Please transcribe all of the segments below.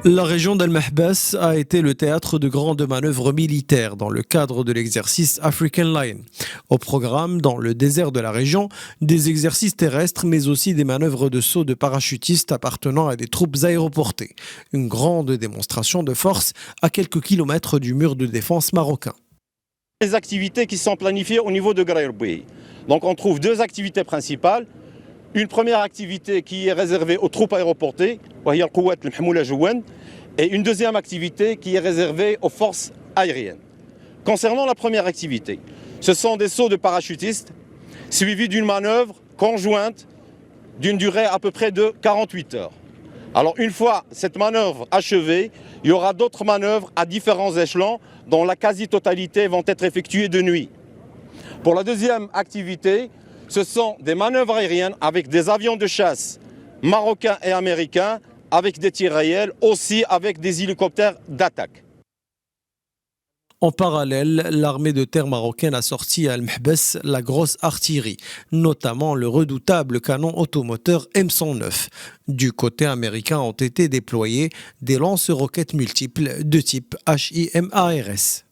La région d'Al-Mahbas a été le théâtre de grandes manœuvres militaires dans le cadre de l'exercice African Lion. Au programme, dans le désert de la région, des exercices terrestres mais aussi des manœuvres de saut de parachutistes appartenant à des troupes aéroportées. Une grande démonstration de force à quelques kilomètres du mur de défense marocain. Les activités qui sont planifiées au niveau de Graïrboué. Donc on trouve deux activités principales. Une première activité qui est réservée aux troupes aéroportées, et une deuxième activité qui est réservée aux forces aériennes. Concernant la première activité, ce sont des sauts de parachutistes suivis d'une manœuvre conjointe d'une durée à peu près de 48 heures. Alors une fois cette manœuvre achevée, il y aura d'autres manœuvres à différents échelons dont la quasi-totalité vont être effectuées de nuit. Pour la deuxième activité, ce sont des manœuvres aériennes avec des avions de chasse marocains et américains, avec des tirs réels, aussi avec des hélicoptères d'attaque. En parallèle, l'armée de terre marocaine a sorti à Al-Mahbas la grosse artillerie, notamment le redoutable canon automoteur M109. Du côté américain ont été déployés des lance-roquettes multiples de type HIMARS.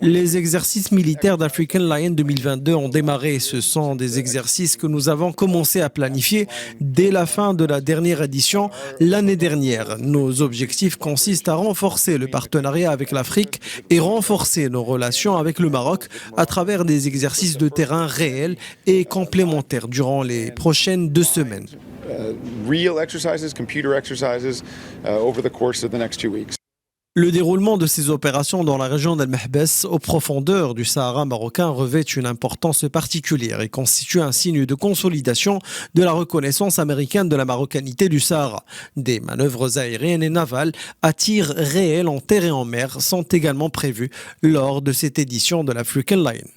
Les exercices militaires d'African Lion 2022 ont démarré. Ce sont des exercices que nous avons commencé à planifier dès la fin de la dernière édition l'année dernière. Nos objectifs consistent à renforcer le partenariat avec l'Afrique et renforcer nos relations avec le Maroc à travers des exercices de terrain réels et complémentaires durant les prochaines 2 semaines. Le déroulement de ces opérations dans la région d'Al-Mahbas, aux profondeurs du Sahara marocain, revêt une importance particulière et constitue un signe de consolidation de la reconnaissance américaine de la marocanité du Sahara. Des manœuvres aériennes et navales à tir réel en terre et en mer sont également prévues lors de cette édition de l'African Lion.